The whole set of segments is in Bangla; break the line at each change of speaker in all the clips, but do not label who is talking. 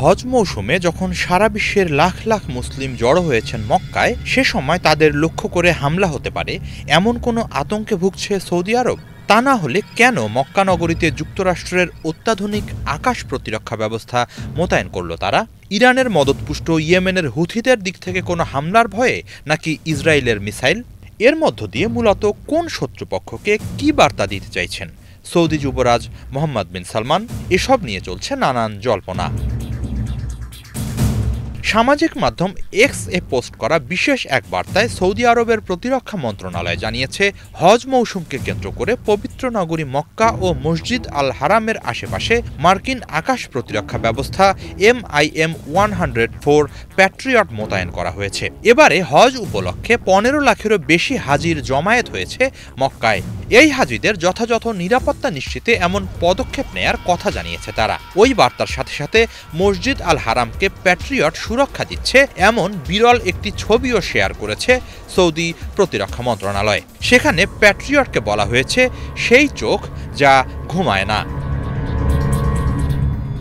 হজ মৌসুমে যখন সারা বিশ্বের লাখ লাখ মুসলিম জড়ো হয়েছেন মক্কায়, সে সময় তাদের লক্ষ্য করে হামলা হতে পারে এমন কোনো আতঙ্কে ভুগছে সৌদি আরব? তা না হলে কেন মক্কা নগরীতে যুক্তরাষ্ট্রের অত্যাধুনিক আকাশ প্রতিরক্ষা ব্যবস্থা মোতায়েন করল তারা? ইরানের মদতপুষ্ট ইয়েমেনের হুথিদের দিক থেকে কোনো হামলার ভয়ে, নাকি ইসরায়েলের মিসাইল? এর মধ্য দিয়ে মূলত কোন শত্রুপক্ষকে কি বার্তা দিতে চাইছেন সৌদি যুবরাজ মোহাম্মদ বিন সালমান? এসব নিয়ে চলছে নানান জল্পনা। সামাজিক মাধ্যম এক্স এ পোস্ট করা বিশেষ এক বার্তায় সৌদি আরবের প্রতিরক্ষা মন্ত্রণালয় জানিয়েছে, হজ মৌসুমকে কেন্দ্র করে পবিত্র নগরী মক্কা ও মসজিদ আল হারামের আশেপাশে মার্কিন আকাশ প্রতিরক্ষা ব্যবস্থা MIM-104 প্যাট্রিয়ট মোতায়েন করা হয়েছে। এবারে হজ উপলক্ষে 15 লাখেরও বেশি হাজির জমায়েত হয়েছে মক্কায়। এই হাজিদের যথাযথ নিরাপত্তা নিশ্চিতে এমন পদক্ষেপ নেয়ার কথা জানিয়েছে তারা। ওই বার্তার সাথে সাথে মসজিদ আল হারামকে প্যাট্রিয়ট সুরক্ষা দিচ্ছে এমন বিরল একটি ছবিও শেয়ার করেছে সৌদি প্রতিরক্ষা মন্ত্রণালয়। সেখানে প্যাট্রিয়টকে বলা হয়েছে সেই চোখ যা ঘুমায় না।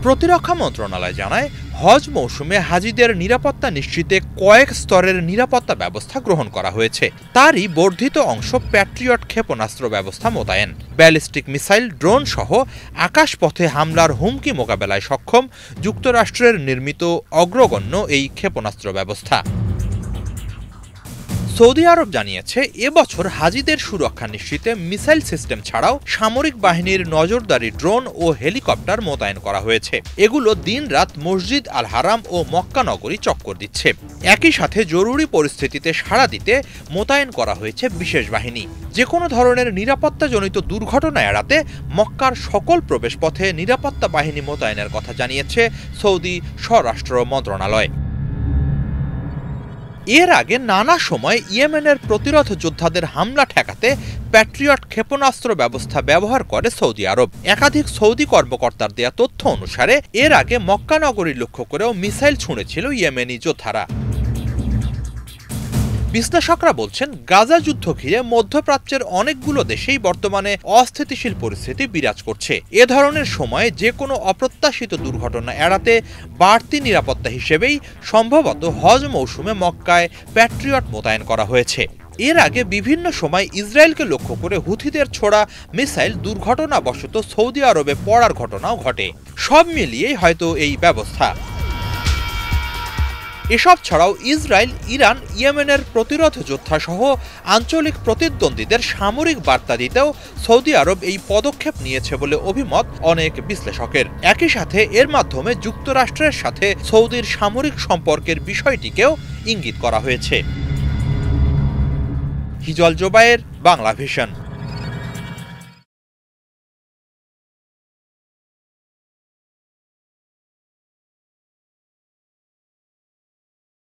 প্রতিরক্ষা মন্ত্রণালয় জানায়, হজ মৌসুমে হাজিদের নিরাপত্তা নিশ্চিতে কয়েক স্তরের নিরাপত্তা ব্যবস্থা গ্রহণ করা হয়েছে। তারই বর্ধিত অংশ প্যাট্রিয়ট ক্ষেপণাস্ত্র ব্যবস্থা মোতায়েন। ব্যালিস্টিক মিসাইল, ড্রোন সহ আকাশপথে হামলার হুমকি মোকাবেলায় সক্ষম যুক্তরাষ্ট্রের নির্মিত অগ্রগণ্য এই ক্ষেপণাস্ত্র ব্যবস্থা। সৌদি আরব জানিয়েছে, এবছর হাজিদের সুরক্ষা নিশ্চিতে মিসাইল সিস্টেম ছাড়াও সামরিক বাহিনীর নজরদারি ড্রোন ও হেলিকপ্টার মোতায়েন করা হয়েছে। এগুলো দিনরাত মসজিদ আল হারাম ও মক্কা নগরী চক্কর দিচ্ছে। একই সাথে জরুরি পরিস্থিতিতে সাড়া দিতে মোতায়েন করা হয়েছে বিশেষ বাহিনী। যে কোনো ধরনের নিরাপত্তাজনিত দুর্ঘটনা এড়াতে মক্কার সকল প্রবেশপথে নিরাপত্তা বাহিনী মোতায়েনের কথা জানিয়েছে সৌদি স্বরাষ্ট্র মন্ত্রণালয়। এর আগে নানা সময় ইয়েমেনের প্রতিরোধ যোদ্ধাদের হামলা ঠেকাতে প্যাট্রিয়ট ক্ষেপণাস্ত্র ব্যবস্থা ব্যবহার করে সৌদি আরব। একাধিক সৌদি কর্মকর্তার দেয়া তথ্য অনুসারে এর আগে মক্কা নগরী লক্ষ্য করেও মিসাইল ছুঁড়েছিল ইয়েমেনি যোদ্ধারা। বিশ্লেষকরা বলছেন, গাজা যুদ্ধ ঘিরে মধ্যপ্রাচ্যের অনেকগুলো দেশেই বর্তমানে অস্থিতিশীল পরিস্থিতি বিরাজ করছে। এ ধরনের সময়ে যে কোনো অপ্রত্যাশিত দুর্ঘটনা এড়াতে বাড়তি নিরাপত্তা হিসেবেই সম্ভবত হজ মৌসুমে মক্কায় প্যাট্রিয়ট মোতায়েন করা হয়েছে। এর আগে বিভিন্ন সময় ইসরায়েলকে লক্ষ্য করে হুথিদের ছোড়া মিসাইল দুর্ঘটনাবশত সৌদি আরবে পড়ার ঘটনাও ঘটে। সব মিলিয়েই হয়তো এই ব্যবস্থা। এসব ছাড়াও ইসরায়েল, ইরান, ইয়েমেনের প্রতিরোধ যোদ্ধা সহ আঞ্চলিক প্রতিদ্বন্দ্বীদের সামরিক বার্তা দিতেও সৌদি আরব এই পদক্ষেপ নিয়েছে বলে অভিমত অনেক বিশ্লেষকের। একই সাথে এর মাধ্যমে যুক্তরাষ্ট্রের সাথে সৌদির সামরিক সম্পর্কের বিষয়টিকেও ইঙ্গিত করা হয়েছে। হিজল জোবায়ের, বাংলা ভিশন।